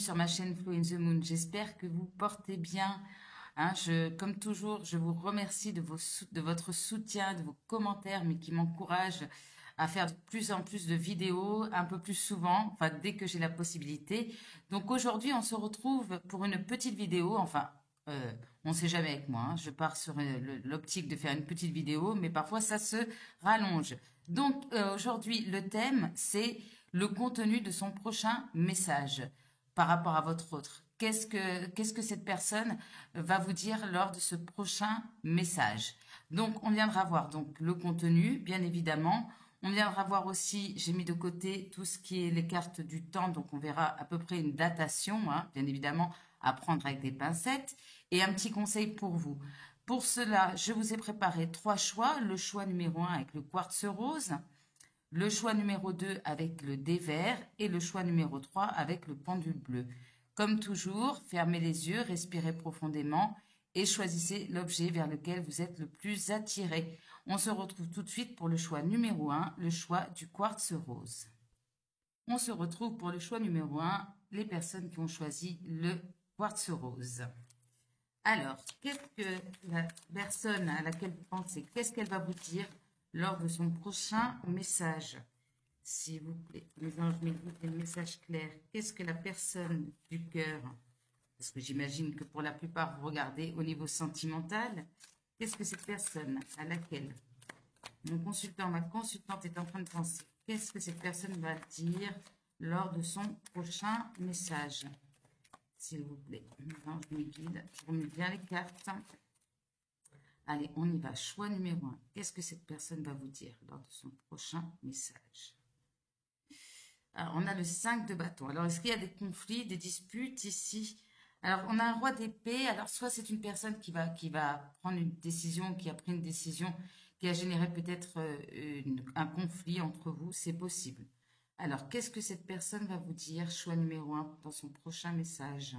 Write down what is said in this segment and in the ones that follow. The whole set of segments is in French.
sur ma chaîne Flow in the Moon. J'espère que vous portez bien. Hein, comme toujours, je vous remercie de votre soutien, de vos commentaires, mais qui m'encouragent à faire de plus en plus de vidéos, un peu plus souvent, enfin dès que j'ai la possibilité. Donc aujourd'hui, on se retrouve pour une petite vidéo, enfin, on ne sait jamais avec moi, hein. Je pars sur l'optique de faire une petite vidéo, mais parfois ça se rallonge. Donc aujourd'hui, le thème, c'est le contenu de son prochain message par rapport à votre autre. Qu'est-ce que cette personne va vous dire lors de ce prochain message? Donc, on viendra voir donc le contenu, bien évidemment. On viendra voir aussi, j'ai mis de côté tout ce qui est les cartes du temps, donc on verra à peu près une datation, hein, bien évidemment, à prendre avec des pincettes. Et un petit conseil pour vous. Pour cela, je vous ai préparé 3 choix. Le choix numéro 1 avec le quartz rose, le choix numéro 2 avec le dé vert et le choix numéro 3 avec le pendule bleu. Comme toujours, fermez les yeux, respirez profondément et choisissez l'objet vers lequel vous êtes le plus attiré. On se retrouve tout de suite pour le choix numéro 1, le choix du quartz rose. On se retrouve pour le choix numéro 1, les personnes qui ont choisi le quartz rose. Alors, qu'est-ce que la personne à laquelle vous pensez, qu'est-ce qu'elle va vous dire lors de son prochain message? S'il vous plaît, les anges me disent des messages clairs. Qu'est-ce que la personne du cœur, parce que j'imagine que pour la plupart vous regardez au niveau sentimental, qu'est-ce que cette personne à laquelle mon consultant, ma consultante est en train de penser, qu'est-ce que cette personne va dire lors de son prochain message? S'il vous plaît, les anges me guident, je remets bien les cartes. Allez, on y va. Choix numéro 1. Qu'est-ce que cette personne va vous dire lors de son prochain message? Alors, on a le 5 de bâton. Alors, est-ce qu'il y a des conflits, des disputes ici? Alors, on a un roi d'épée. Alors, soit c'est une personne qui va prendre une décision, qui a pris une décision, qui a généré peut-être un conflit entre vous. C'est possible. Alors, qu'est-ce que cette personne va vous dire? Choix numéro 1 dans son prochain message.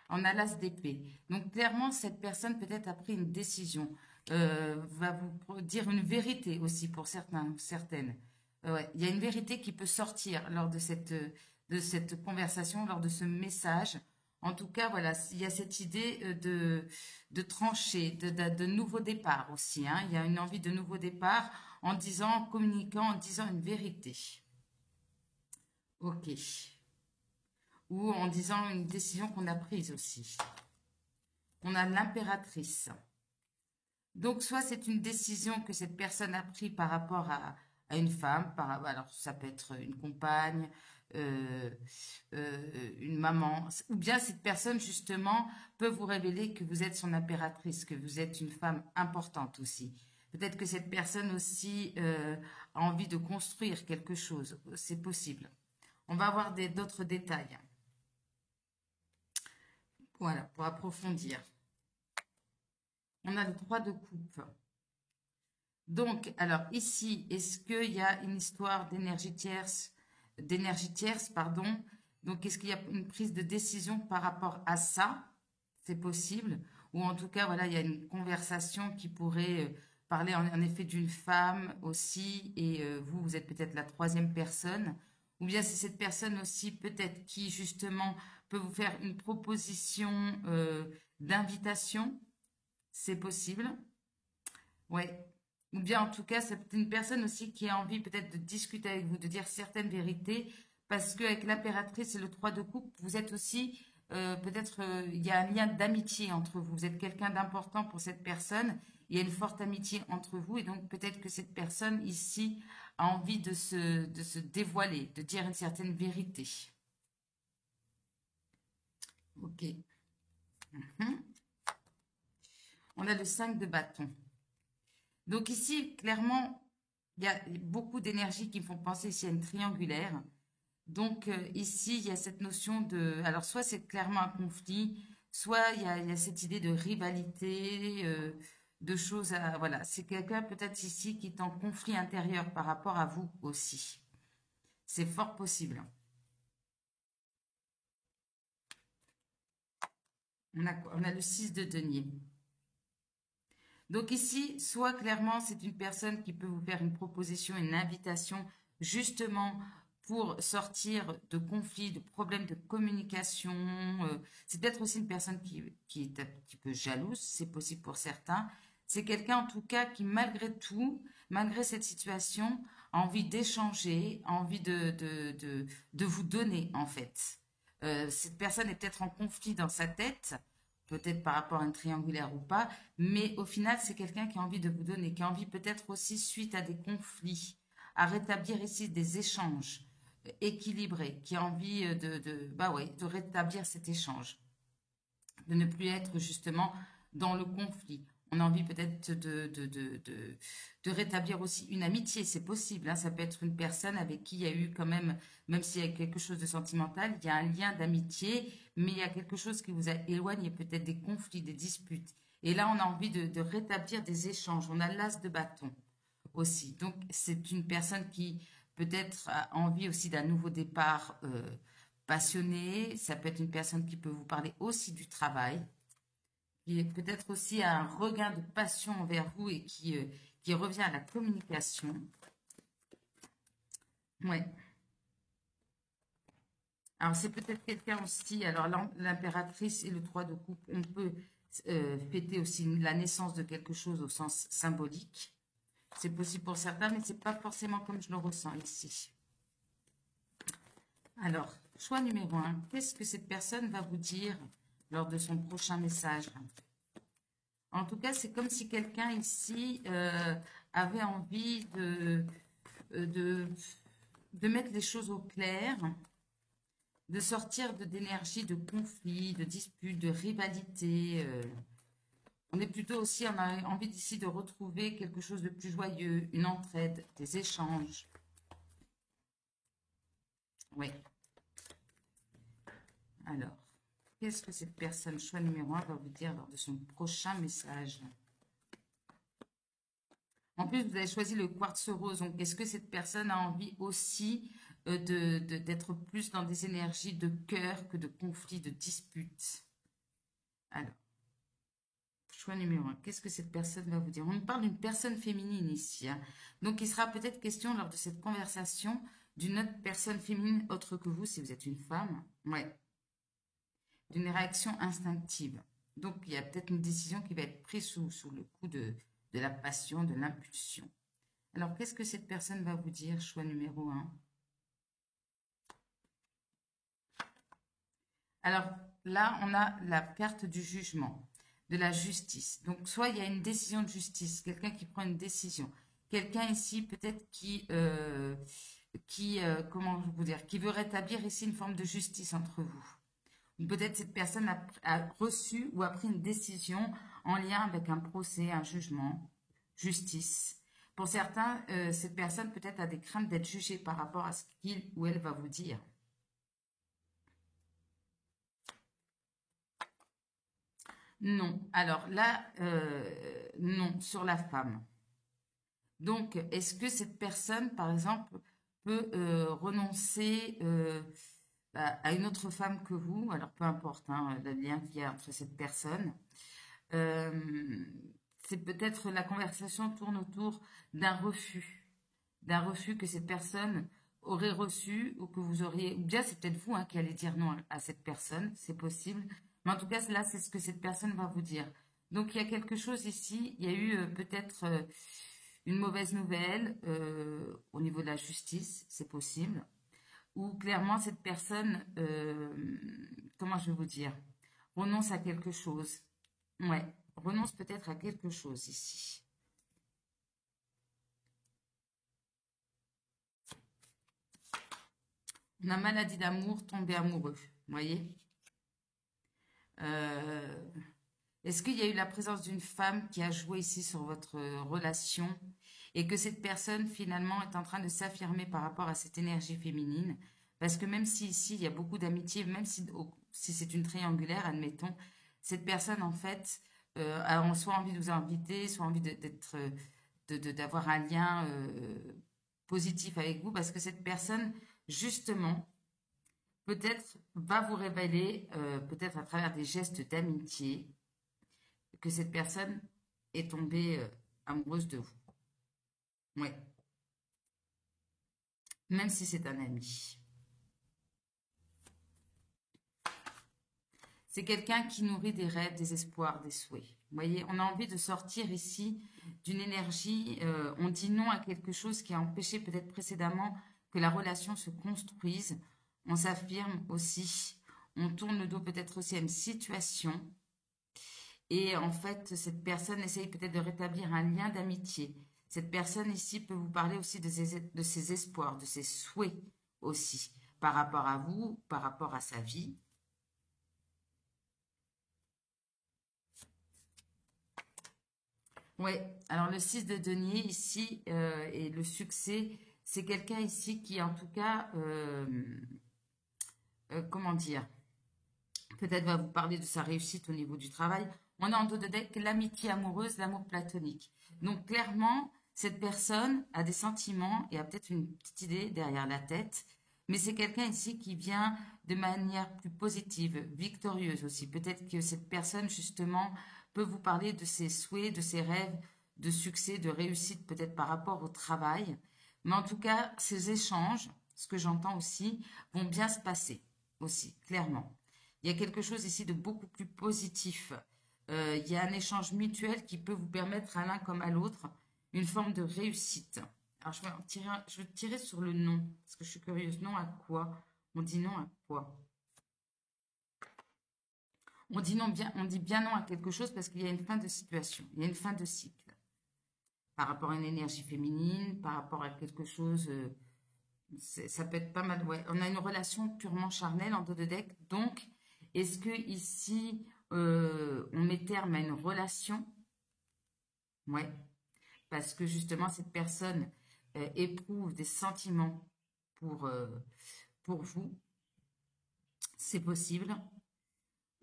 On a l'as d'épée. Donc, clairement, cette personne peut-être a pris une décision. Va vous dire une vérité aussi pour certaines. Ouais, il y a une vérité qui peut sortir lors de cette conversation, lors de ce message. En tout cas, voilà, il y a cette idée de trancher, de nouveau départ aussi, hein. Il y a une envie de nouveau départ en disant, en communiquant, en disant une vérité. Ok. Ou en disant une décision qu'on a prise aussi. On a l'impératrice. Donc, soit c'est une décision que cette personne a prise par rapport à une femme, alors ça peut être une compagne, une maman, ou bien cette personne justement peut vous révéler que vous êtes son impératrice, que vous êtes une femme importante aussi. Peut-être que cette personne aussi a envie de construire quelque chose, c'est possible. On va avoir d'autres détails. Voilà, pour approfondir. On a le 3 de coupe. Donc, alors ici, est-ce qu'il y a une histoire d'énergie tierce, pardon. Donc, est-ce qu'il y a une prise de décision par rapport à ça? C'est possible. Ou en tout cas, voilà, il y a une conversation qui pourrait parler en effet d'une femme aussi. Et vous êtes peut-être la 3e personne. Ou bien c'est cette personne aussi peut-être qui justement peut vous faire une proposition d'invitation. C'est possible. Ouais. Ou bien en tout cas, c'est une personne aussi qui a envie peut-être de discuter avec vous, de dire certaines vérités, parce qu'avec l'impératrice et le 3 de coupe, vous êtes aussi, peut-être, il y a un lien d'amitié entre vous. Vous êtes quelqu'un d'important pour cette personne. Il y a une forte amitié entre vous et donc peut-être que cette personne ici a envie de se dévoiler, de dire une certaine vérité. Ok. On a le 5 de bâton. Donc ici, clairement, il y a beaucoup d'énergie qui me font penser ici à une triangulaire. Donc ici, il y a cette notion de... Alors, soit c'est clairement un conflit, soit il y a cette idée de rivalité, de choses à... Voilà, c'est quelqu'un peut-être ici qui est en conflit intérieur par rapport à vous aussi. C'est fort possible. On a le 6 de denier. Donc ici, soit clairement, c'est une personne qui peut vous faire une proposition, une invitation, justement pour sortir de conflits, de problèmes de communication. C'est peut-être aussi une personne qui est un petit peu jalouse, c'est possible pour certains. C'est quelqu'un en tout cas qui, malgré tout, malgré cette situation, a envie d'échanger, a envie de vous donner en fait. Cette personne est peut-être en conflit dans sa tête, peut-être par rapport à un triangulaire ou pas, mais au final, c'est quelqu'un qui a envie de vous donner, qui a envie peut-être aussi, suite à des conflits, à rétablir ici des échanges équilibrés, qui a envie bah ouais, de rétablir cet échange, de ne plus être justement dans le conflit. On a envie peut-être de rétablir aussi une amitié, c'est possible, hein. Ça peut être une personne avec qui il y a eu quand même s'il y a quelque chose de sentimental, il y a un lien d'amitié, mais il y a quelque chose qui vous a éloigné, peut-être des conflits, des disputes. Et là, on a envie de rétablir des échanges. On a l'as de bâton aussi. Donc, c'est une personne qui peut-être a envie aussi d'un nouveau départ passionné. Ça peut être une personne qui peut vous parler aussi du travail, qui peut-être aussi a un regain de passion envers vous et qui revient à la communication. Ouais. Alors, c'est peut-être quelqu'un aussi. Alors, l'impératrice et le 3 de coupe, on peut fêter aussi la naissance de quelque chose au sens symbolique. C'est possible pour certains, mais c'est pas forcément comme je le ressens ici. Alors, choix numéro 1. Qu'est-ce que cette personne va vous dire lors de son prochain message? En tout cas, c'est comme si quelqu'un ici avait envie de, de mettre les choses au clair, de sortir d'énergie de conflit, de dispute, de rivalité. On est plutôt aussi, on a envie d'ici de retrouver quelque chose de plus joyeux, une entraide, des échanges. Oui. Alors, qu'est-ce que cette personne, choix numéro 1, va vous dire lors de son prochain message? En plus, vous avez choisi le quartz rose. Donc, est-ce que cette personne a envie aussi d'être plus dans des énergies de cœur que de conflits, de disputes? Alors, choix numéro 1. Qu'est-ce que cette personne va vous dire? On nous parle d'une personne féminine ici, hein. Donc, il sera peut-être question lors de cette conversation d'une autre personne féminine autre que vous, si vous êtes une femme. Ouais. D'une réaction instinctive. Donc, il y a peut-être une décision qui va être prise sous le coup de la passion, de l'impulsion. Alors, qu'est-ce que cette personne va vous dire? Choix numéro 1. Alors, là, on a la carte du jugement, de la justice. Donc, soit il y a une décision de justice, quelqu'un qui prend une décision. Quelqu'un ici, peut-être comment vous dire, qui veut rétablir ici une forme de justice entre vous. Peut-être cette personne a reçu ou a pris une décision en lien avec un procès, un jugement, justice. Pour certains, cette personne peut-être a des craintes d'être jugée par rapport à ce qu'il ou elle va vous dire. Non. Alors là, non, sur la femme. Donc, est-ce que cette personne, par exemple, peut renoncer à une autre femme que vous? Alors, peu importe hein, le lien qu'il y a entre cette personne. C'est peut-être la conversation tourne autour d'un refus que cette personne aurait reçu ou que vous auriez, ou bien c'est peut-être vous hein, qui allez dire non à cette personne, c'est possible. Mais en tout cas, là, c'est ce que cette personne va vous dire. Donc, il y a quelque chose ici, il y a eu peut-être une mauvaise nouvelle au niveau de la justice, c'est possible. Ou clairement, cette personne, comment je vais vous dire, renonce à quelque chose. Ouais, renonce peut-être à quelque chose ici. On a maladie d'amour, tomber amoureux, vous voyez. Euh, Est-ce qu'il y a eu la présence d'une femme qui a joué ici sur votre relation et que cette personne finalement est en train de s'affirmer par rapport à cette énergie féminine? Parce que même si ici il y a beaucoup d'amitié, même si c'est une triangulaire, admettons, cette personne en fait a soit envie de vous inviter, soit envie d'avoir un lien positif avec vous, parce que cette personne justement peut-être va vous révéler, peut-être à travers des gestes d'amitié, que cette personne est tombée amoureuse de vous. Ouais. même si c'est un ami. C'est quelqu'un qui nourrit des rêves, des espoirs, des souhaits. Vous voyez, on a envie de sortir ici d'une énergie, on dit non à quelque chose qui a empêché peut-être précédemment que la relation se construise. On s'affirme aussi, on tourne le dos peut-être aussi à une situation. Et en fait, cette personne essaye peut-être de rétablir un lien d'amitié. Cette personne ici peut vous parler aussi de ses espoirs, de ses souhaits aussi, par rapport à vous, par rapport à sa vie. Ouais, alors le 6 de denier ici et le succès, c'est quelqu'un ici qui en tout cas, comment dire, peut-être va vous parler de sa réussite au niveau du travail. On a en dos de deck l'amitié amoureuse, l'amour platonique. Donc clairement, cette personne a des sentiments et a peut-être une petite idée derrière la tête, mais c'est quelqu'un ici qui vient de manière plus positive, victorieuse aussi. Peut-être que cette personne justement peut vous parler de ses souhaits, de ses rêves, de succès, de réussite peut-être par rapport au travail. Mais en tout cas, ces échanges, ce que j'entends aussi, vont bien se passer aussi, clairement. Il y a quelque chose ici de beaucoup plus positif. Il y a un échange mutuel qui peut vous permettre à l'un comme à l'autre une forme de réussite. Alors, je vais tirer sur le nom, parce que je suis curieuse. Non à quoi? On dit non à quoi? On dit non bien, on dit bien non à quelque chose parce qu'il y a une fin de situation, il y a une fin de cycle. Par rapport à une énergie féminine, par rapport à quelque chose, ça peut être pas mal. Ouais, on a une relation purement charnelle en dos de deck. Donc, est-ce que ici, on met terme à une relation? Ouais, parce que justement, cette personne éprouve des sentiments pour, euh, pour vous. C'est possible.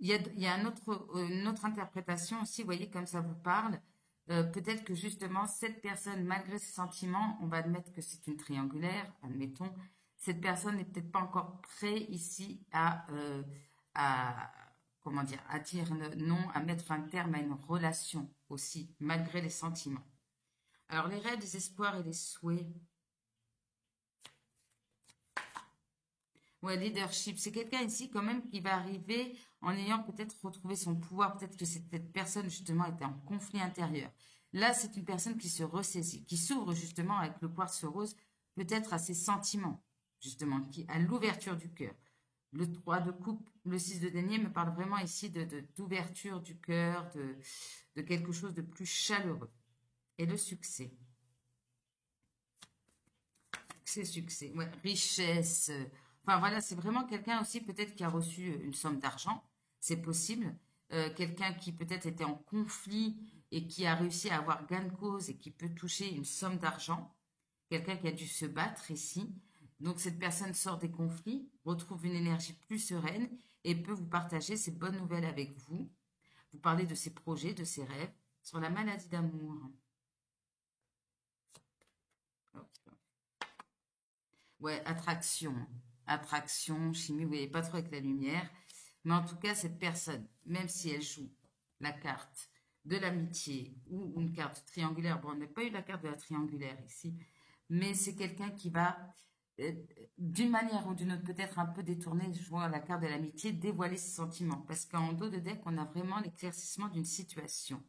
Il y a une autre interprétation aussi, vous voyez, comme ça vous parle. Peut-être que justement, cette personne, malgré ses sentiments, on va admettre que c'est une triangulaire, admettons, cette personne n'est peut-être pas encore prêt ici à, comment dire, à dire non, à mettre un terme à une relation aussi, malgré les sentiments. Alors, les rêves, les espoirs et les souhaits. Ouais, leadership. C'est quelqu'un ici quand même qui va arriver en ayant peut-être retrouvé son pouvoir. Peut-être que cette personne justement était en conflit intérieur. Là, c'est une personne qui se ressaisit, qui s'ouvre justement avec le quartz rose, peut-être à ses sentiments, justement, qui à l'ouverture du cœur. Le 3 de coupe, le 6 de denier me parle vraiment ici d'ouverture du cœur, de quelque chose de plus chaleureux. Et le succès. Succès, succès. Ouais, richesse. Enfin voilà, c'est vraiment quelqu'un aussi peut-être qui a reçu une somme d'argent. C'est possible. Quelqu'un qui peut-être était en conflit et qui a réussi à avoir gain de cause et qui peut toucher une somme d'argent. Quelqu'un qui a dû se battre ici. Donc cette personne sort des conflits, retrouve une énergie plus sereine et peut vous partager ses bonnes nouvelles avec vous. Vous parlez de ses projets, de ses rêves, sur la maladie d'amour. Ouais, attraction. Attraction, chimie, vous voyez pas trop avec la lumière. Mais en tout cas, cette personne, même si elle joue la carte de l'amitié ou une carte triangulaire, bon, on n'a pas eu la carte de la triangulaire ici, mais c'est quelqu'un qui va, euh, d'une manière ou d'une autre, peut-être un peu détourner, jouant la carte de l'amitié, dévoiler ses sentiments. Parce qu'en dos de deck, on a vraiment l'éclaircissement d'une situation.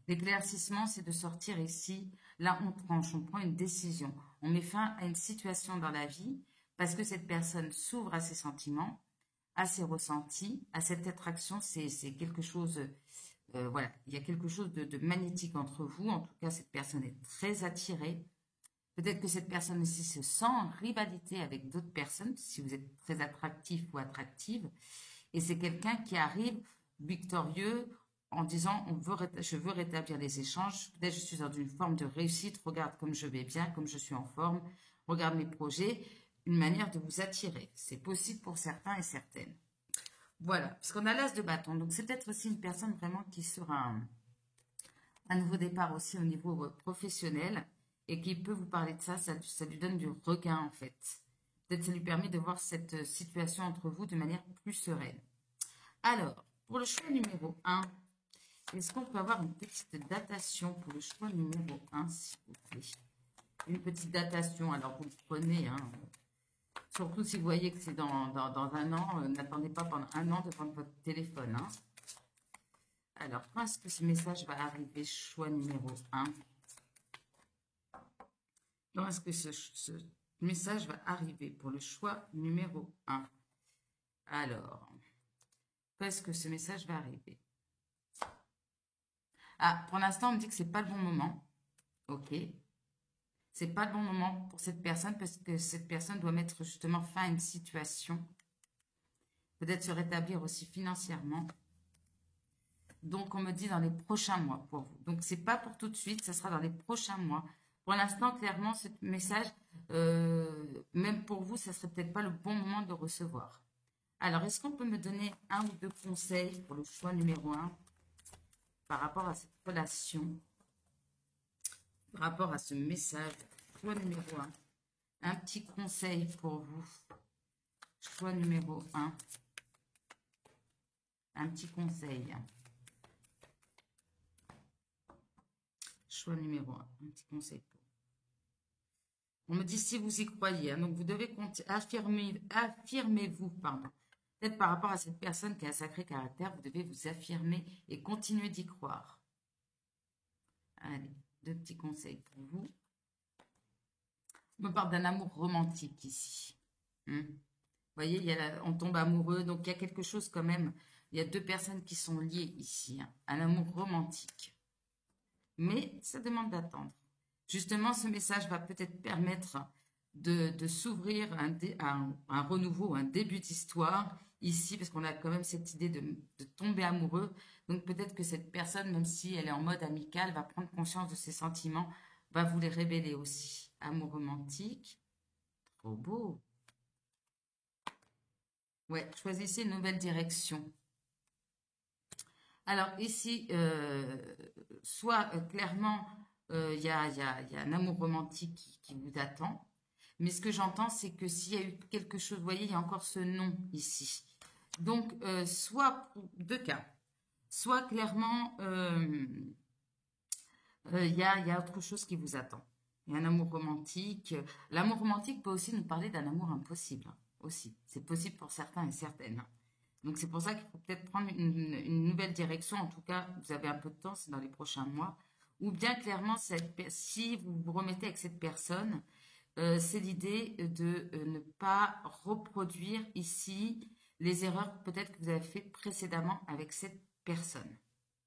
L'éclaircissement, c'est de sortir ici. Là, on tranche, on prend une décision. On met fin à une situation dans la vie parce que cette personne s'ouvre à ses sentiments, à ses ressentis, à cette attraction. C'est quelque chose, voilà, il y a quelque chose de magnétique entre vous. En tout cas, cette personne est très attirée. Peut-être que cette personne aussi se sent en rivalité avec d'autres personnes, si vous êtes très attractif ou attractive. Et c'est quelqu'un qui arrive victorieux en disant je veux rétablir les échanges. Peut-être je suis dans une forme de réussite. Regarde comme je vais bien, comme je suis en forme. Regarde mes projets. Une manière de vous attirer. C'est possible pour certains et certaines. Voilà, parce qu'on a l'as de bâton. Donc c'est peut-être aussi une personne vraiment qui sera un nouveau départ aussi au niveau professionnel et qui peut vous parler de ça. Ça lui donne du regain en fait. Peut-être ça lui permet de voir cette situation entre vous de manière plus sereine. Alors, pour le choix numéro 1, est-ce qu'on peut avoir une petite datation pour le choix numéro 1, s'il vous plaît? une petite datation. Alors, vous le prenez, hein. Surtout si vous voyez que c'est dans un an, n'attendez pas pendant un an devant votre téléphone, hein. Alors, quand est-ce que ce message va arriver? Choix numéro 1. Quand est-ce que ce message va arriver pour le choix numéro 1? Alors, quand est-ce que ce message va arriver? Ah, pour l'instant, on me dit que c'est pas le bon moment. Ok. C'est pas le bon moment pour cette personne parce que cette personne doit mettre justement fin à une situation. Peut-être se rétablir aussi financièrement. Donc, on me dit dans les prochains mois pour vous. Donc, c'est pas pour tout de suite, ça sera dans les prochains mois. Pour l'instant, clairement, ce message, même pour vous, ça serait peut-être pas le bon moment de recevoir. Alors, est-ce qu'on peut me donner un ou deux conseils pour le choix numéro 1 par rapport à cette relation, par rapport à ce message, choix numéro 1. Un petit conseil pour vous. Choix numéro 1. Un petit conseil. Choix numéro 1. Un petit conseil pour vous. On me dit si vous y croyez. Hein, donc, vous devez affirmez-vous, pardon. Peut-être par rapport à cette personne qui a un sacré caractère, vous devez vous affirmer et continuer d'y croire. Allez, deux petits conseils pour vous. On me parle d'un amour romantique ici. Vous voyez, on tombe amoureux, donc il y a quelque chose quand même. Il y a deux personnes qui sont liées ici. Hein, un amour romantique. Mais ça demande d'attendre. Justement, ce message va peut-être permettre de s'ouvrir un renouveau, un début d'histoire ici, parce qu'on a quand même cette idée de tomber amoureux. Donc peut-être que cette personne, même si elle est en mode amical, va prendre conscience de ses sentiments, va vous les révéler aussi. Amour romantique, trop beau. Ouais, choisissez une nouvelle direction. Alors ici, soit clairement, il y a un amour romantique qui vous attend. Mais ce que j'entends, c'est que s'il y a eu quelque chose, vous voyez, il y a encore ce nom ici. Donc, soit, deux cas, soit clairement, il y a autre chose qui vous attend. Il y a un amour romantique. L'amour romantique peut aussi nous parler d'un amour impossible, hein, aussi. C'est possible pour certains et certaines. Hein. Donc, c'est pour ça qu'il faut peut-être prendre une nouvelle direction. En tout cas, vous avez un peu de temps, c'est dans les prochains mois. Ou bien, clairement, si vous vous remettez avec cette personne, c'est l'idée de ne pas reproduire ici les erreurs peut-être que vous avez faites précédemment avec cette personne.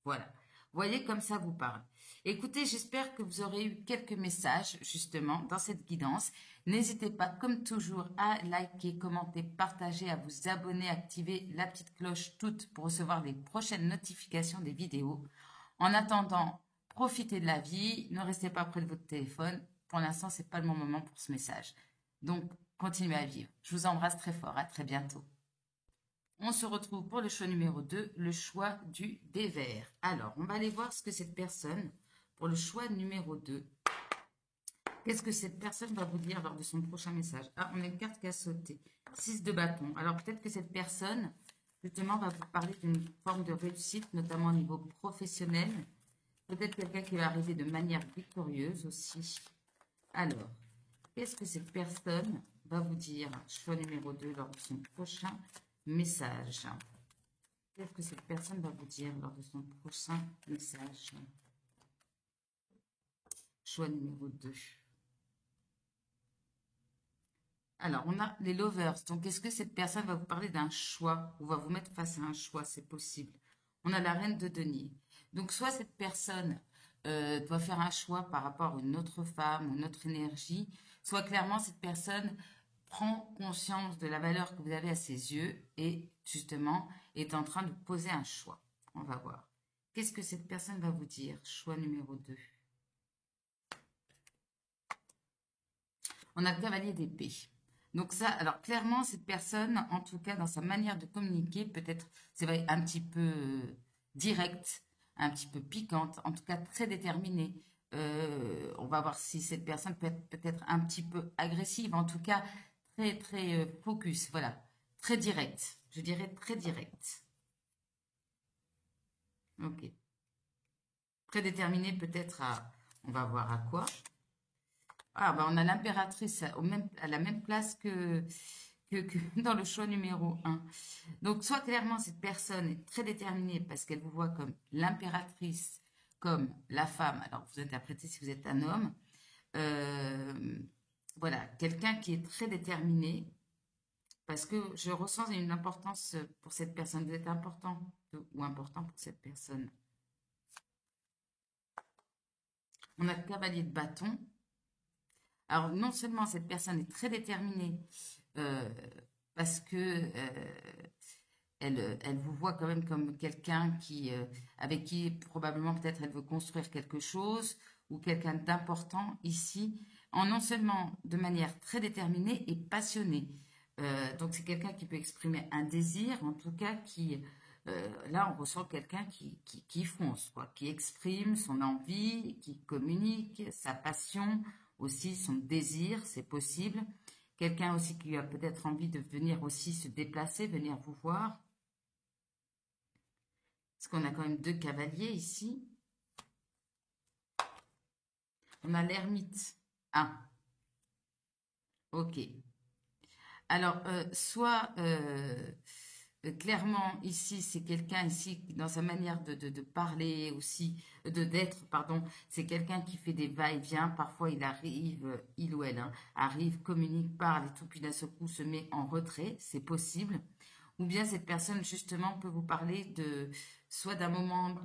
Voilà. Vous voyez comme ça vous parle. Écoutez, j'espère que vous aurez eu quelques messages justement dans cette guidance. N'hésitez pas comme toujours à liker, commenter, partager, à vous abonner, activer la petite cloche toute pour recevoir les prochaines notifications des vidéos. En attendant, profitez de la vie, ne restez pas près de votre téléphone. Pour l'instant, ce n'est pas le bon moment pour ce message. Donc, continuez à vivre. Je vous embrasse très fort. À très bientôt. On se retrouve pour le choix numéro 2, le choix du dévers. Alors, on va aller voir ce que cette personne, pour le choix numéro 2, qu'est-ce que cette personne va vous dire lors de son prochain message? Ah, on a une carte qui a sauté. 6 de bâton. Alors, peut-être que cette personne, justement, va vous parler d'une forme de réussite, notamment au niveau professionnel. Peut-être quelqu'un qui va arriver de manière victorieuse aussi. Alors, qu'est-ce que cette personne va vous dire? Choix numéro 2 lors de son prochain message. Qu'est-ce que cette personne va vous dire lors de son prochain message? Choix numéro 2. Alors, on a les lovers. Donc, est-ce que cette personne va vous parler d'un choix ou va vous mettre face à un choix? C'est possible. On a la reine de denier. Donc, soit cette personne doit faire un choix par rapport à une autre femme ou une autre énergie, soit clairement cette personne prend conscience de la valeur que vous avez à ses yeux et justement est en train de poser un choix. On va voir. Qu'est-ce que cette personne va vous dire? Choix numéro 2. On a le cavalier d'épée. Donc ça, alors clairement, cette personne, en tout cas dans sa manière de communiquer, peut-être, c'est vrai, un petit peu directe, un petit peu piquante, en tout cas très déterminée. On va voir si cette personne peut être peut-être un petit peu agressive, en tout cas très très focus, voilà, très direct. Je dirais très direct. Ok. Très déterminée peut-être à, on va voir à quoi. Ah, bah, on a l'impératrice à la même place que dans le choix numéro un. Donc, soit clairement, cette personne est très déterminée parce qu'elle vous voit comme l'impératrice, comme la femme. Alors, vous interprétez si vous êtes un homme. Euh, voilà, quelqu'un qui est très déterminé parce que je ressens une importance pour cette personne. Vous êtes important ou important pour cette personne. On a le cavalier de bâton. Alors, non seulement cette personne est très déterminée, euh, parce que elle vous voit quand même comme quelqu'un avec qui probablement peut-être elle veut construire quelque chose ou quelqu'un d'important ici, en non seulement de manière très déterminée et passionnée. Donc c'est quelqu'un qui peut exprimer un désir, en tout cas là on ressent quelqu'un qui fonce, quoi, qui exprime son envie, qui communique sa passion, aussi son désir, c'est possible. Quelqu'un aussi qui a peut-être envie de venir aussi se déplacer, venir vous voir. Parce qu'on a quand même deux cavaliers ici. On a l'ermite. Ah, ok. Alors, soit clairement ici, c'est quelqu'un ici dans sa manière de parler aussi, d'être, pardon, c'est quelqu'un qui fait des va-et-vient. Parfois, il arrive, il ou elle, hein, arrive, communique, parle et tout, puis d'un seul coup se met en retrait. C'est possible. Ou bien cette personne justement peut vous parler de soit d'un moment,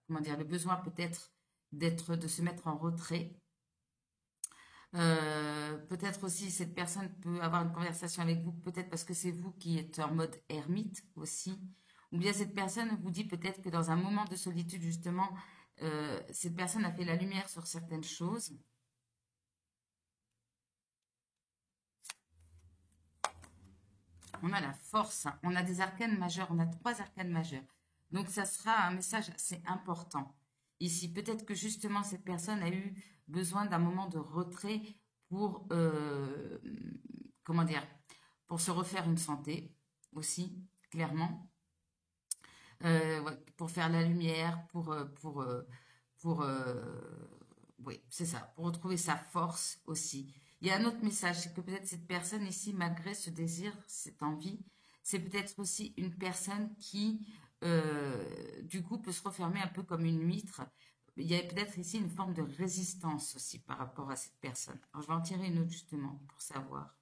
comment dire, le besoin peut-être de se mettre en retrait. Peut-être aussi cette personne peut avoir une conversation avec vous, peut-être parce que c'est vous qui êtes en mode ermite aussi. Ou bien cette personne vous dit peut-être que dans un moment de solitude justement, cette personne a fait la lumière sur certaines choses. On a la force, hein. On a des arcanes majeurs, on a trois arcanes majeurs. Donc ça sera un message assez important. Ici, peut-être que justement cette personne a eu besoin d'un moment de retrait pour, comment dire, pour se refaire une santé aussi, clairement. Ouais, pour faire la lumière, oui, c'est ça, pour retrouver sa force aussi. Il y a un autre message, c'est que peut-être cette personne ici, malgré ce désir, cette envie, c'est peut-être aussi une personne qui, du coup, peut se refermer un peu comme une huître. Il y a peut-être ici une forme de résistance aussi par rapport à cette personne. Alors, je vais en tirer une autre justement pour savoir.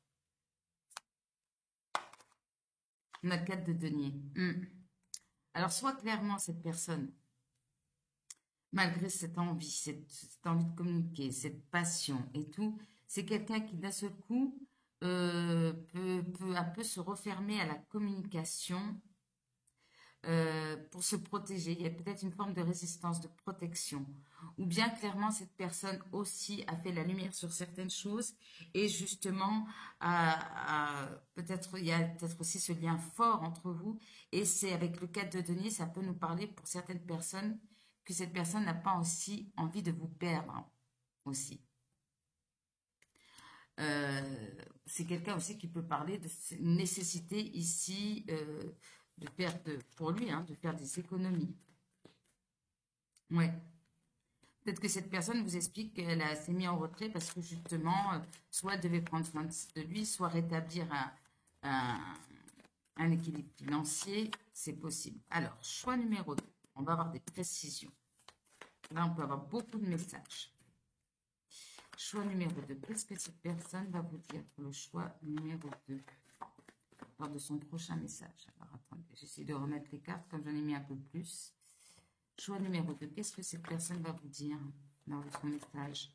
On a le 4 de denier. Alors, soit clairement cette personne, malgré cette envie, cette envie de communiquer, cette passion et tout, c'est quelqu'un qui d'un seul coup peut un peu se refermer à la communication pour se protéger. Il y a peut-être une forme de résistance, de protection. Ou bien clairement, cette personne aussi a fait la lumière sur certaines choses et justement, peut-être il y a peut-être aussi ce lien fort entre vous. Et c'est avec le 4 de denier, ça peut nous parler pour certaines personnes que cette personne n'a pas aussi envie de vous perdre aussi. C'est quelqu'un aussi qui peut parler de une nécessité ici pour lui, hein, de faire des économies. Ouais. Peut-être que cette personne vous explique qu'elle s'est mise en retrait parce que justement, soit elle devait prendre soin de lui, soit rétablir un, un équilibre financier, c'est possible. Alors, choix numéro 2, on va avoir des précisions. Là, on peut avoir beaucoup de messages. Choix numéro 2. Qu'est-ce que cette personne va vous dire pour le choix numéro 2 lors de son prochain message? Alors, attendez, j'essaie de remettre les cartes comme j'en ai mis un peu plus. Choix numéro 2. Qu'est-ce que cette personne va vous dire dans votre message?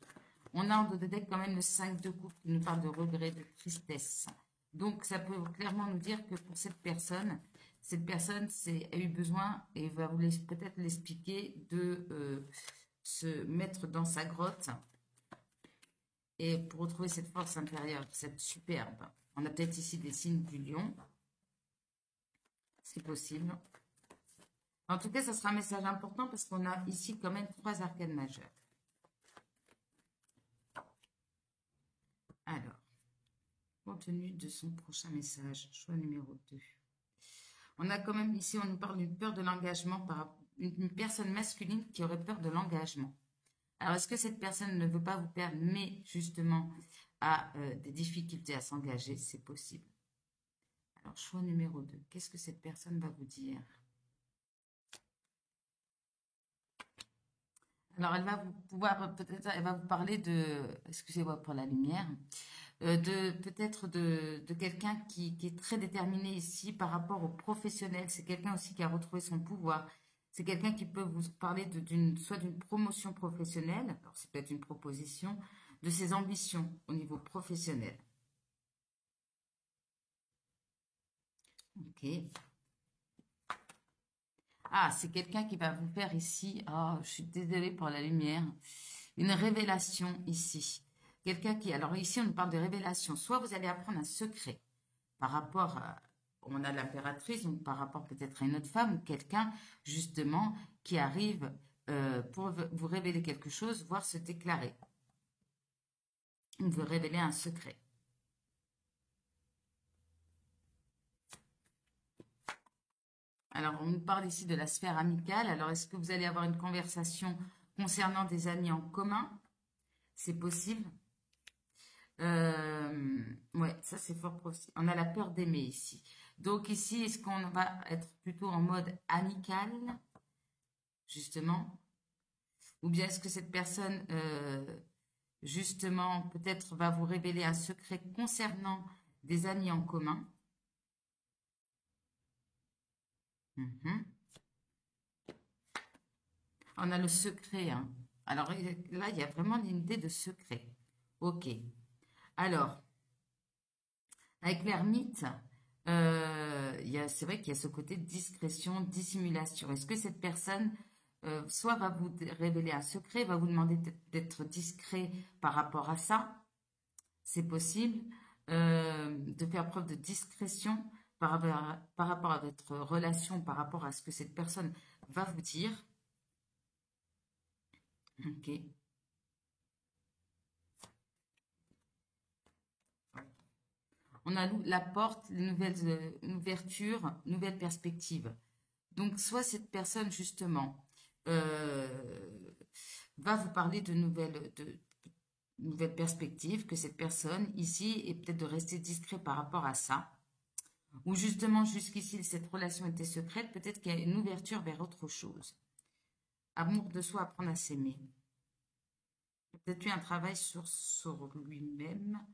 On a en dos de deck quand même le 5 de coupe qui nous parle de regret, de tristesse. Donc, ça peut clairement nous dire que pour cette personne a eu besoin, et va vous peut-être l'expliquer, de se mettre dans sa grotte et pour retrouver cette force intérieure, cette superbe. On a peut-être ici des signes du lion. C'est possible. En tout cas, ça sera un message important parce qu'on a ici quand même trois arcanes majeures. Alors, compte tenu de son prochain message, choix numéro 2. On a quand même ici, on nous parle d'une peur de l'engagement par une personne masculine qui aurait peur de l'engagement. Alors, est-ce que cette personne ne veut pas vous perdre, mais justement a des difficultés à s'engager? C'est possible. Alors, choix numéro 2. Qu'est-ce que cette personne va vous dire? Alors, elle va vous pouvoir, peut-être, elle va vous parler de, excusez-moi pour la lumière, de peut-être de quelqu'un qui est très déterminé ici par rapport au professionnel. C'est quelqu'un aussi qui a retrouvé son pouvoir. C'est quelqu'un qui peut vous parler soit d'une promotion professionnelle, alors c'est peut-être une proposition, de ses ambitions au niveau professionnel. Ok. Ah, c'est quelqu'un qui va vous faire ici, oh, je suis désolée pour la lumière, une révélation ici. Quelqu'un qui, alors ici on nous parle de révélation, soit vous allez apprendre un secret par rapport à, on a l'impératrice, donc par rapport peut-être à une autre femme ou quelqu'un justement qui arrive pour vous révéler quelque chose, voire se déclarer. On veut révéler un secret. Alors, on nous parle ici de la sphère amicale. Alors, est-ce que vous allez avoir une conversation concernant des amis en commun? C'est possible. Ouais, ça c'est fort possible. On a la peur d'aimer ici. Donc ici, est-ce qu'on va être plutôt en mode amical, justement? Ou bien est-ce que cette personne, justement, peut-être va vous révéler un secret concernant des amis en commun? Mhm. On a le secret, hein. Alors là, il y a vraiment une idée de secret. Ok. Alors, avec l'ermite, c'est vrai qu'il y a ce côté de discrétion, dissimulation. Est-ce que cette personne, soit va vous révéler un secret, va vous demander d'être discret par rapport à ça, c'est possible, de faire preuve de discrétion par rapport à votre relation, par rapport à ce que cette personne va vous dire. Ok. On a la porte, les nouvelles, une ouverture, nouvelles perspectives. Donc, soit cette personne, justement, euh, va vous parler de nouvelles perspectives, que cette personne, ici, est peut-être de rester discret par rapport à ça. Ou justement, jusqu'ici, cette relation était secrète, peut-être qu'il y a une ouverture vers autre chose. Amour de soi, apprendre à s'aimer. Peut-être eu un travail sur lui-même,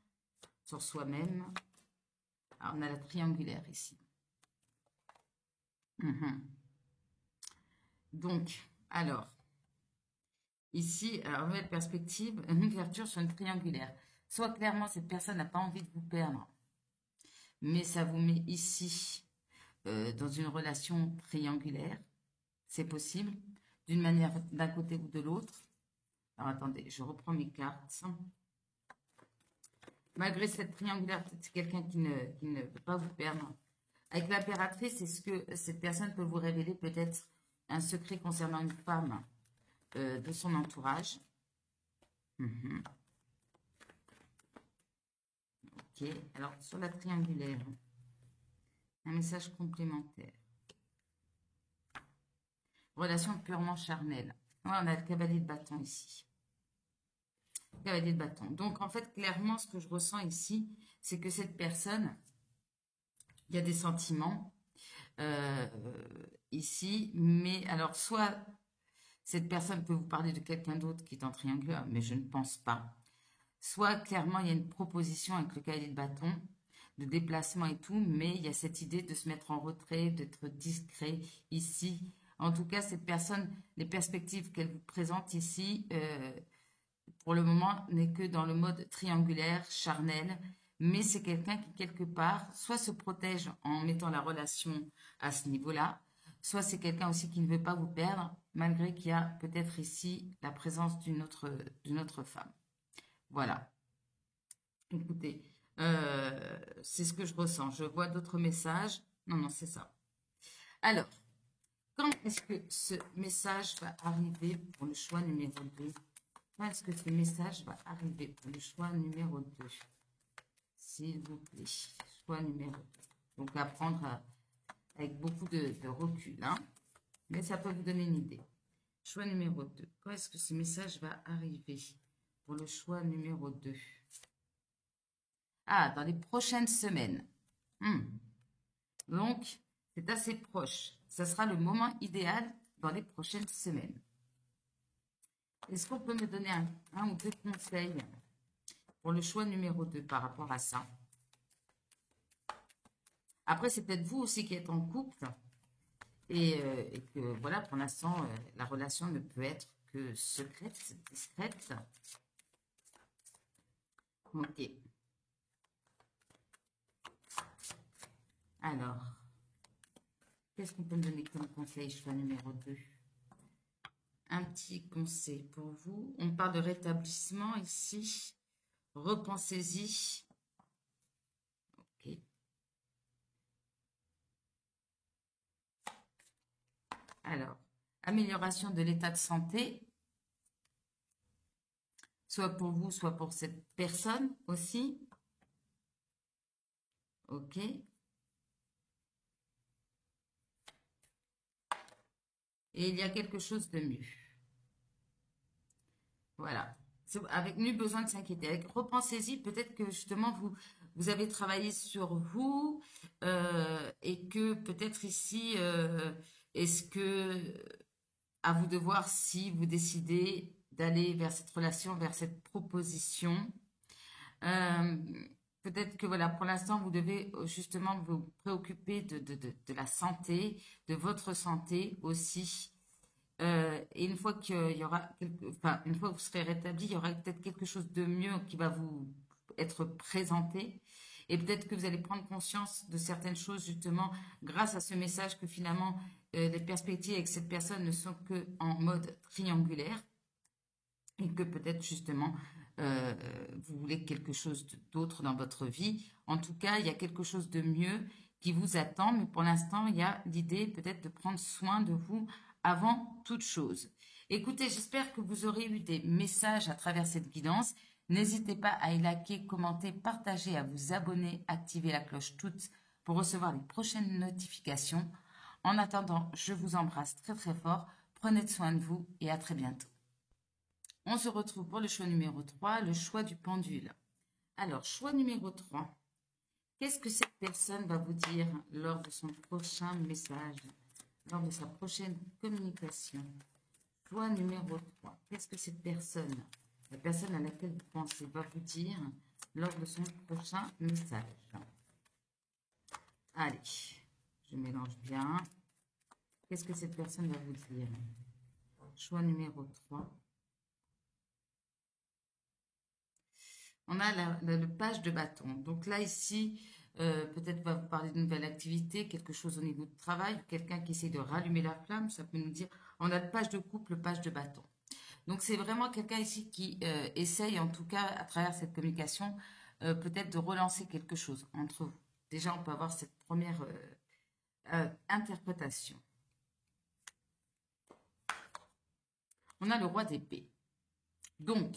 sur soi-même. Alors, on a la triangulaire ici. Mhm. Donc, alors, ici, alors, nouvelle perspective, une ouverture sur une triangulaire. Soit clairement, cette personne n'a pas envie de vous perdre, mais ça vous met ici dans une relation triangulaire. C'est possible, d'une manière d'un côté ou de l'autre. Alors attendez, je reprends mes cartes. Malgré cette triangulaire, peut-être c'est quelqu'un qui ne veut pas vous perdre. Avec l'impératrice, est-ce que cette personne peut vous révéler peut-être un secret concernant une femme de son entourage? Mhm. Ok, alors sur la triangulaire, un message complémentaire. Relation purement charnelle. Ouais, on a le cavalier de bâton ici. Cavalier de bâton. Donc en fait, clairement, ce que je ressens ici, c'est que cette personne, il y a des sentiments euh, ici, mais alors soit cette personne peut vous parler de quelqu'un d'autre qui est en triangulaire, mais je ne pense pas. Soit clairement il y a une proposition avec le cavalier de bâton, de déplacement et tout, mais il y a cette idée de se mettre en retrait, d'être discret ici. En tout cas, cette personne, les perspectives qu'elle vous présente ici, pour le moment, n'est que dans le mode triangulaire, charnel, mais c'est quelqu'un qui, quelque part, soit se protège en mettant la relation à ce niveau-là, soit c'est quelqu'un aussi qui ne veut pas vous perdre, malgré qu'il y a peut-être ici la présence d'une autre femme. Voilà. Écoutez, c'est ce que je ressens. Je vois d'autres messages. Non, non, c'est ça. Alors, quand est-ce que ce message va arriver pour le choix numéro 2? Quand est-ce que ce message va arriver pour le choix numéro 2? S'il vous plaît. Choix numéro 2. Donc, à prendre avec beaucoup de recul, hein. Mais ça peut vous donner une idée. Choix numéro 2. Quand est-ce que ce message va arriver pour le choix numéro 2? Ah, dans les prochaines semaines. Hmm. Donc, c'est assez proche. Ça sera le moment idéal dans les prochaines semaines. Est-ce qu'on peut me donner un ou deux conseils pour le choix numéro 2 par rapport à ça? Après, c'est peut-être vous aussi qui êtes en couple et que, voilà, pour l'instant, la relation ne peut être que secrète, discrète. Ok. Alors, qu'est-ce qu'on peut me donner comme conseil, choix numéro 2? Un petit conseil pour vous. On parle de rétablissement ici. Repensez-y. Ok. Alors, amélioration de l'état de santé, soit pour vous, soit pour cette personne aussi. Ok. Et il y a quelque chose de mieux. Voilà. Avec nul besoin de s'inquiéter. Repensez-y, peut-être que justement vous avez travaillé sur vous et que peut-être ici, est-ce que à vous de voir si vous décidez d'aller vers cette relation, vers cette proposition. Euh, Peut-être que voilà, pour l'instant, vous devez justement vous préoccuper de la santé, de votre santé aussi. Et une fois qu'il y aura enfin, une fois que vous serez rétabli, il y aura peut-être quelque chose de mieux qui va vous être présenté. Et peut-être que vous allez prendre conscience de certaines choses justement grâce à ce message que finalement les perspectives avec cette personne ne sont que en mode triangulaire et que peut-être justement euh, vous voulez quelque chose d'autre dans votre vie. En tout cas, il y a quelque chose de mieux qui vous attend, mais pour l'instant, il y a l'idée peut-être de prendre soin de vous avant toute chose. Écoutez, j'espère que vous aurez eu des messages à travers cette guidance. N'hésitez pas à y liker, commenter, partager, à vous abonner, activer la cloche toute pour recevoir les prochaines notifications. En attendant, je vous embrasse très très fort. Prenez soin de vous et à très bientôt. On se retrouve pour le choix numéro 3, le choix du pendule. Alors, choix numéro 3. Qu'est-ce que cette personne va vous dire lors de son prochain message, lors de sa prochaine communication? Choix numéro 3. Qu'est-ce que cette personne, la personne à laquelle vous pensez, va vous dire lors de son prochain message? Allez, je mélange bien. Qu'est-ce que cette personne va vous dire? Choix numéro 3. On a le page de bâton. Donc là, ici, peut-être va vous parler d'une nouvelle activité, quelque chose au niveau de travail, quelqu'un qui essaie de rallumer la flamme, ça peut nous dire, on a le page de couple, le page de bâton. Donc c'est vraiment quelqu'un ici qui essaye, en tout cas, à travers cette communication, peut-être de relancer quelque chose entre vous. Déjà, on peut avoir cette première interprétation. On a le roi d'épée. Donc,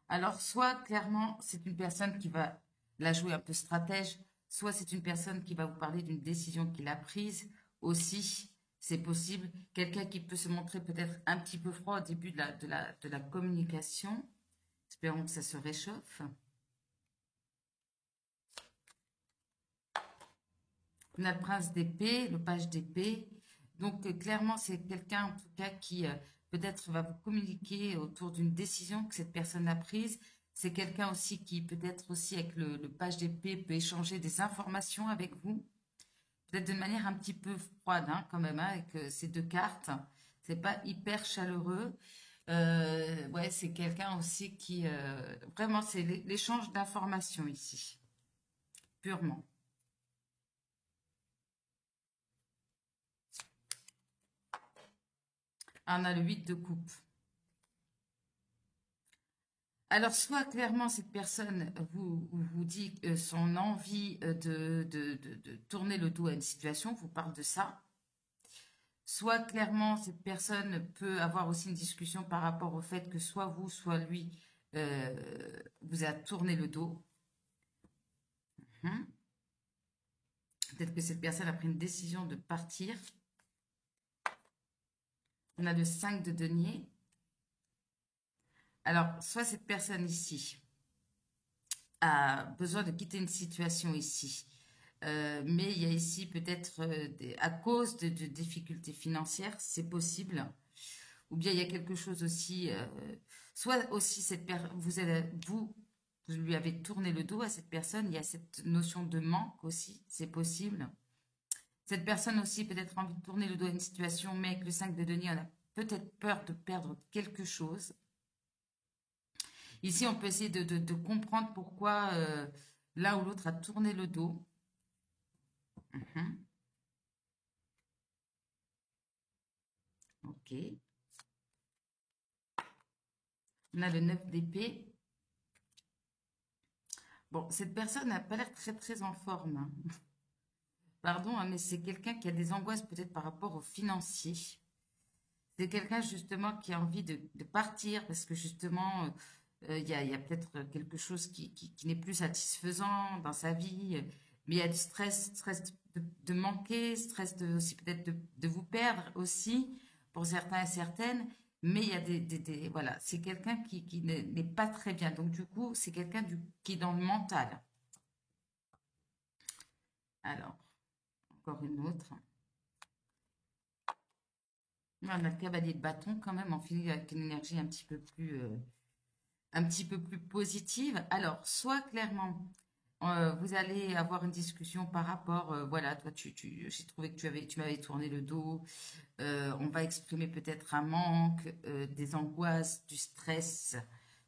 alors, soit clairement, c'est une personne qui va la jouer un peu stratège, soit c'est une personne qui va vous parler d'une décision qu'il a prise. Aussi, c'est possible. Quelqu'un qui peut se montrer peut-être un petit peu froid au début de la communication. Espérons que ça se réchauffe. On a le prince d'épée, le page d'épée. Donc, clairement, c'est quelqu'un, en tout cas, qui peut-être va vous communiquer autour d'une décision que cette personne a prise. C'est quelqu'un aussi qui, peut-être aussi, avec le page d'épée, peut échanger des informations avec vous. Peut-être de manière un petit peu froide, hein, quand même, hein, avec ces deux cartes. C'est pas hyper chaleureux. Ouais, c'est quelqu'un aussi qui... vraiment, c'est l'échange d'informations ici. Purement. Ah, on a le 8 de coupe. Alors, soit clairement, cette personne vous dit son envie de tourner le dos à une situation, vous parle de ça. Soit clairement, cette personne peut avoir aussi une discussion par rapport au fait que soit vous, soit lui, vous a tourné le dos. Hein. Peut-être que cette personne a pris une décision de partir. On a le 5 de denier. Alors, soit cette personne ici a besoin de quitter une situation ici, mais il y a ici peut-être à cause de difficultés financières, c'est possible. Ou bien il y a quelque chose aussi, soit aussi cette vous lui avez tourné le dos à cette personne, il y a cette notion de manque aussi, c'est possible. Cette personne aussi peut-être envie de tourner le dos à une situation, mais avec le 5 de denier, on a peut-être peur de perdre quelque chose. Ici, on peut essayer de comprendre pourquoi l'un ou l'autre a tourné le dos. Mhm. Ok. On a le 9 d'épée. Bon, cette personne n'a pas l'air très très en forme, hein. Pardon, hein, mais c'est quelqu'un qui a des angoisses peut-être par rapport aux financiers. C'est quelqu'un justement qui a envie de partir parce que justement, il y a peut-être quelque chose qui n'est plus satisfaisant dans sa vie. Mais il y a du stress, stress de manquer, stress aussi peut-être de vous perdre aussi pour certains et certaines. Mais il y a voilà, c'est quelqu'un qui n'est pas très bien. Donc du coup, c'est quelqu'un qui est dans le mental. Alors, encore une autre. On a le cavalier de bâton quand même, on finit avec une énergie un petit peu plus positive. Alors, soit clairement, vous allez avoir une discussion par rapport, voilà, toi, j'ai trouvé que tu m'avais tourné le dos. On va exprimer peut-être un manque, des angoisses, du stress,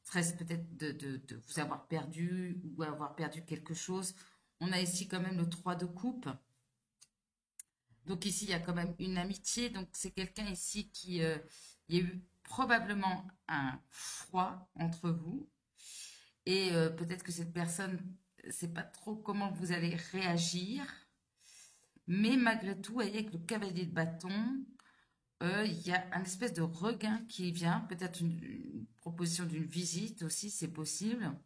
stress peut-être de vous avoir perdu ou avoir perdu quelque chose. On a ici quand même le 3 de coupe. Donc ici, il y a quand même une amitié. Donc c'est quelqu'un ici il y a eu probablement un froid entre vous. Et peut-être que cette personne ne sait pas trop comment vous allez réagir. Mais malgré tout, vous voyez, avec le cavalier de bâton, il y a un espèce de regain qui vient. Peut-être une proposition d'une visite aussi, c'est possible.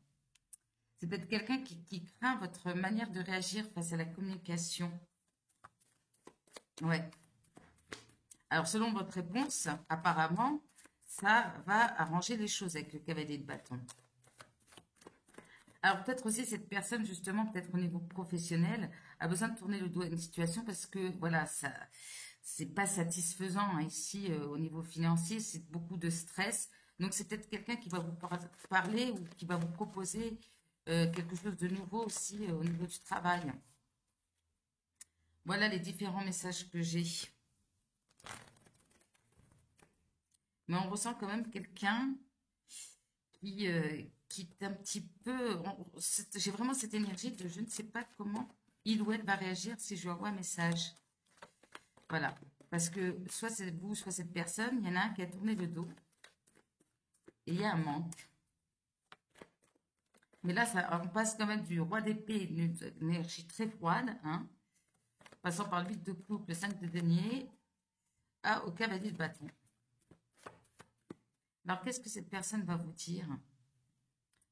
C'est peut-être quelqu'un qui craint votre manière de réagir face à la communication. Ouais. Alors, selon votre réponse, apparemment, ça va arranger les choses avec le cavalier de bâton. Alors, peut-être aussi cette personne, justement, peut-être au niveau professionnel, a besoin de tourner le dos à une situation parce que, voilà, ça, c'est pas satisfaisant hein, ici au niveau financier, c'est beaucoup de stress. Donc, c'est peut-être quelqu'un qui va vous parler ou qui va vous proposer quelque chose de nouveau aussi au niveau du travail. Voilà les différents messages que j'ai. Mais on ressent quand même quelqu'un qui est un petit peu... J'ai vraiment cette énergie de je ne sais pas comment il ou elle va réagir si je lui envoie un message. Voilà. Parce que soit c'est vous, soit cette personne, il y en a un qui a tourné le dos et il y a un manque. Mais là, on passe quand même du roi d'épée, une énergie très froide, hein, passant par le 8 de coupe, le 5 de denier, au cavalier de bâton. Alors, qu'est-ce que cette personne va vous dire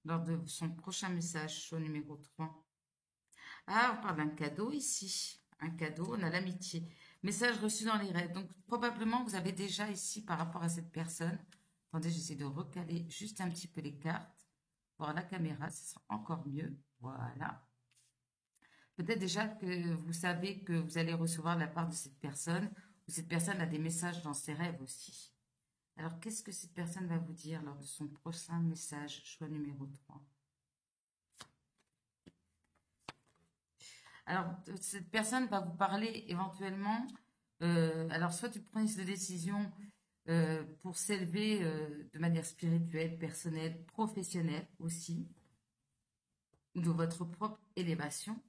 lors de son prochain message au numéro 3? Ah, on parle d'un cadeau ici. Un cadeau, on a l'amitié. Message reçu dans les rêves. Donc, probablement, vous avez déjà ici, par rapport à cette personne. Attendez, j'essaie de recaler juste un petit peu les cartes. Voir la caméra, ce sera encore mieux. Voilà. Peut-être déjà que vous savez que vous allez recevoir de la part de cette personne, ou cette personne a des messages dans ses rêves aussi. Alors, qu'est-ce que cette personne va vous dire lors de son prochain message, choix numéro 3? Alors, cette personne va vous parler éventuellement, alors soit tu prends une décision pour s'élever de manière spirituelle, personnelle, professionnelle aussi, ou de votre propre élévation.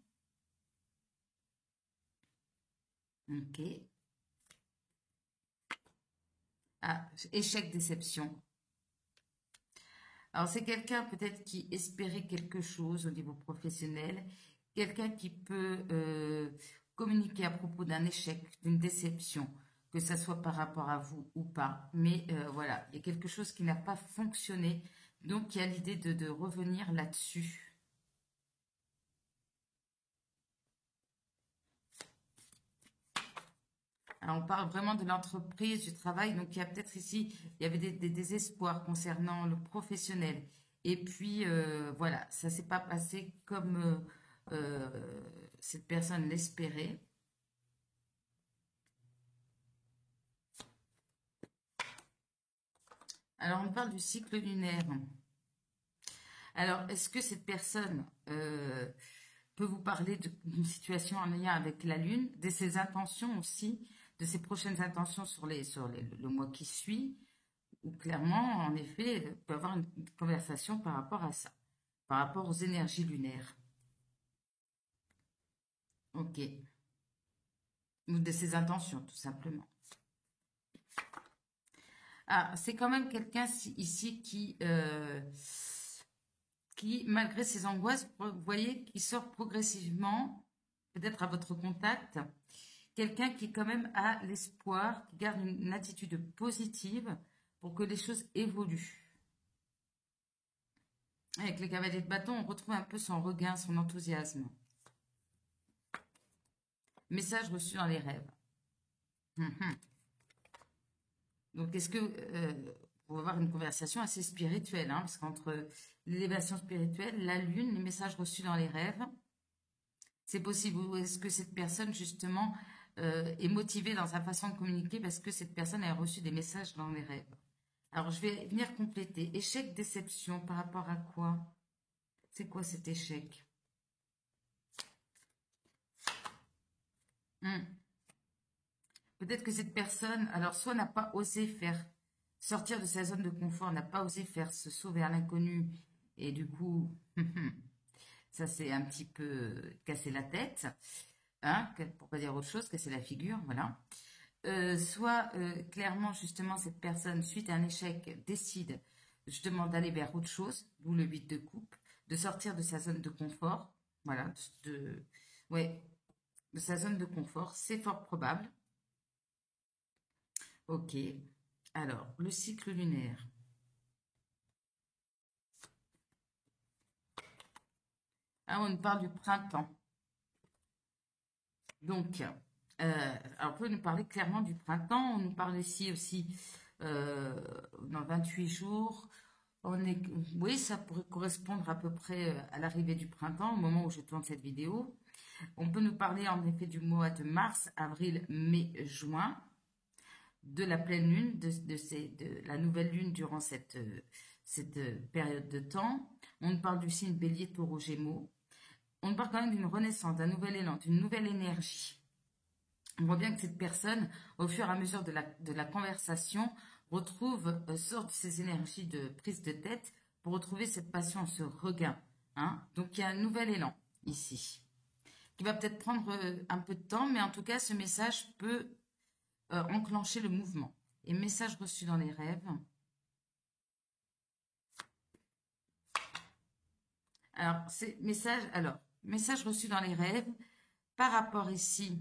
Ok. Ah, échec, déception. Alors, c'est quelqu'un peut-être qui espérait quelque chose au niveau professionnel, quelqu'un qui peut communiquer à propos d'un échec, d'une déception, que ça soit par rapport à vous ou pas. Mais voilà, il y a quelque chose qui n'a pas fonctionné, donc il y a l'idée de revenir là-dessus. Alors, on parle vraiment de l'entreprise, du travail. Donc, il y a peut-être ici, il y avait des désespoirs concernant le professionnel. Et puis, voilà, ça s'est pas passé comme cette personne l'espérait. Alors, on parle du cycle lunaire. Alors, est-ce que cette personne peut vous parler d'une situation en lien avec la Lune, de ses intentions aussi, de ses prochaines intentions le mois qui suit, ou clairement, en effet, peut avoir une conversation par rapport à ça, par rapport aux énergies lunaires. Ok. Ou de ses intentions, tout simplement. Ah, c'est quand même quelqu'un ici qui, malgré ses angoisses, vous voyez, qui sort progressivement, peut-être à votre contact, quelqu'un qui quand même a l'espoir, qui garde une attitude positive pour que les choses évoluent. Avec les cavaliers de bâton, on retrouve un peu son regain, son enthousiasme. Message reçu dans les rêves. Mhm. Donc, est-ce que on va avoir une conversation assez spirituelle, hein, parce qu'entre l'élévation spirituelle, la lune, les messages reçus dans les rêves, c'est possible. Ou est-ce que cette personne, justement, est motivée dans sa façon de communiquer parce que cette personne a reçu des messages dans les rêves? Alors, je vais venir compléter. Échec, déception, par rapport à quoi? C'est quoi cet échec? Hmm. Peut-être que cette personne, alors, soit n'a pas osé faire sortir de sa zone de confort, n'a pas osé faire ce saut vers l'inconnu, et du coup, ça s'est un petit peu cassé la tête, hein, pour pas dire autre chose, casser la figure, voilà. Soit clairement justement cette personne suite à un échec décide justement d'aller vers autre chose, d'où le 8 de coupe, de sortir de sa zone de confort, voilà, ouais, de sa zone de confort, c'est fort probable. Ok, alors le cycle lunaire. Ah, on nous parle du printemps. Donc, alors on peut nous parler clairement du printemps, on nous parle ici aussi euh, dans 28 jours. On est, oui, ça pourrait correspondre à peu près à l'arrivée du printemps, au moment où je tourne cette vidéo. On peut nous parler en effet du mois de mars, avril, mai, juin, de la pleine lune, de la nouvelle lune durant cette période de temps. On nous parle du signe bélier, taureau, gémeaux. On nous parle quand même d'une renaissance, d'un nouvel élan, d'une nouvelle énergie. On voit bien que cette personne, au fur et à mesure de la conversation, sort de ces énergies de prise de tête pour retrouver cette passion, ce regain. Hein. Donc il y a un nouvel élan ici, qui va peut-être prendre un peu de temps, mais en tout cas, ce message peut enclencher le mouvement. Et message reçu dans les rêves. Message reçu dans les rêves par rapport ici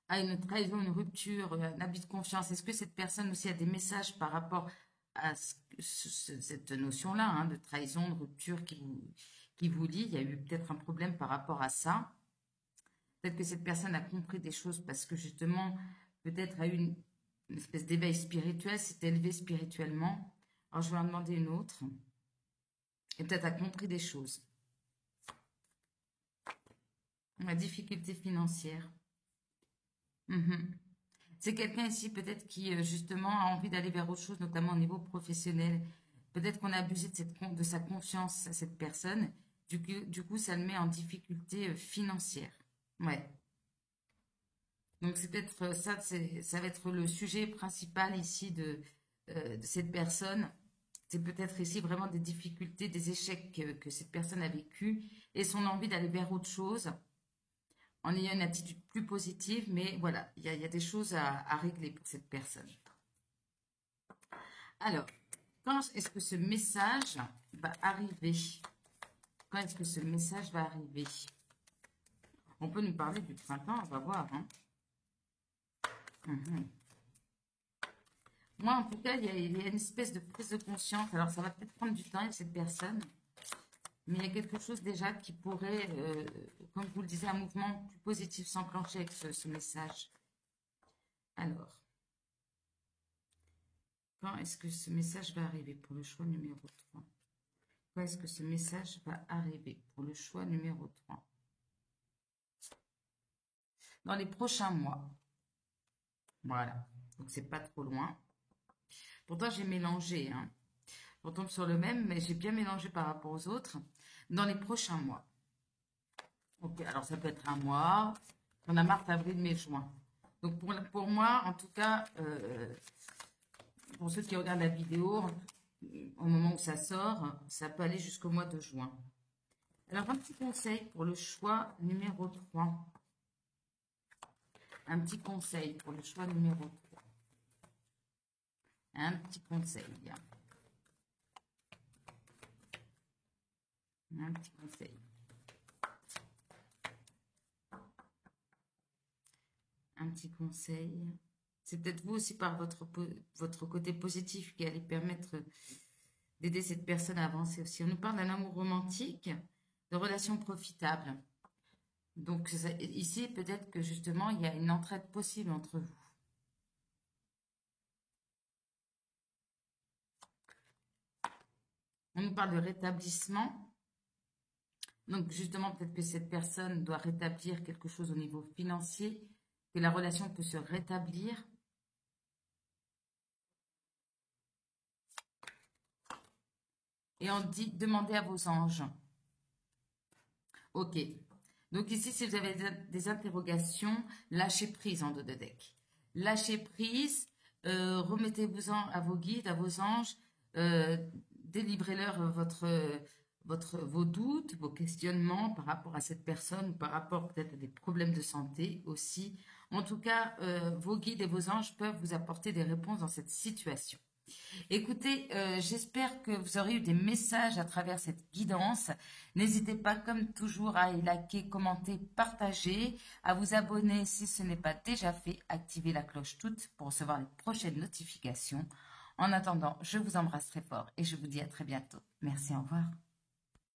à une trahison, une rupture, un abus de confiance. Est-ce que cette personne aussi a des messages par rapport à cette notion-là, hein, de trahison, de rupture qui vous lie? Il y a eu peut-être un problème par rapport à ça. Peut-être que cette personne a compris des choses parce que justement, peut-être a eu une espèce d'éveil spirituel, s'est élevée spirituellement. Alors je vais en demander une autre. Et peut-être a compris des choses. La difficulté financière. Mhm. C'est quelqu'un ici peut-être qui justement a envie d'aller vers autre chose, notamment au niveau professionnel. Peut-être qu'on a abusé de sa confiance à cette personne. Du coup, ça le met en difficulté financière. Ouais. Donc c'est peut-être ça, ça va être le sujet principal ici de cette personne. C'est peut-être ici vraiment des difficultés, des échecs que cette personne a vécu et son envie d'aller vers autre chose en ayant une attitude plus positive. Mais voilà, il y a des choses à régler pour cette personne. Alors, quand est-ce que ce message va arriver? Quand est-ce que ce message va arriver? On peut nous parler du printemps, on va voir. Hein. Mhm. Moi, en tout cas, il y a une espèce de prise de conscience. Alors, ça va peut-être prendre du temps avec cette personne, mais il y a quelque chose déjà qui pourrait, comme vous le disiez, un mouvement plus positif s'enclencher avec ce message. Alors, quand est-ce que ce message va arriver pour le choix numéro 3? Quand est-ce que ce message va arriver pour le choix numéro 3? Dans les prochains mois. Voilà. Donc, c'est pas trop loin. Pourtant, j'ai mélangé. Hein. On tombe sur le même, mais j'ai bien mélangé par rapport aux autres. Dans les prochains mois. Ok, alors ça peut être un mois. On a mars, avril, mai, juin. Donc, pour moi, en tout cas, pour ceux qui regardent la vidéo, au moment où ça sort, ça peut aller jusqu'au mois de juin. Alors, un petit conseil pour le choix numéro 3. Un petit conseil pour le choix numéro 3. Un petit conseil. Un petit conseil. Un petit conseil. C'est peut-être vous aussi par votre côté positif qui allait permettre d'aider cette personne à avancer aussi. On nous parle d'un amour romantique, de relations profitables. Donc ici, peut-être que justement, il y a une entraide possible entre vous. On nous parle de rétablissement. Donc justement, peut-être que cette personne doit rétablir quelque chose au niveau financier, que la relation peut se rétablir. Et on dit, demandez à vos anges. Ok. Donc ici, si vous avez des interrogations, lâchez prise en dos de deck. Lâchez prise, remettez-vous-en à vos guides, à vos anges, délivrez-leur vos doutes, vos questionnements par rapport à cette personne, ou par rapport peut-être à des problèmes de santé aussi. En tout cas, vos guides et vos anges peuvent vous apporter des réponses dans cette situation. Écoutez, j'espère que vous aurez eu des messages à travers cette guidance. N'hésitez pas, comme toujours, à liker, commenter, partager, à vous abonner si ce n'est pas déjà fait, activer la cloche toute pour recevoir les prochaines notifications. En attendant, je vous embrasse très fort et je vous dis à très bientôt. Merci, au revoir.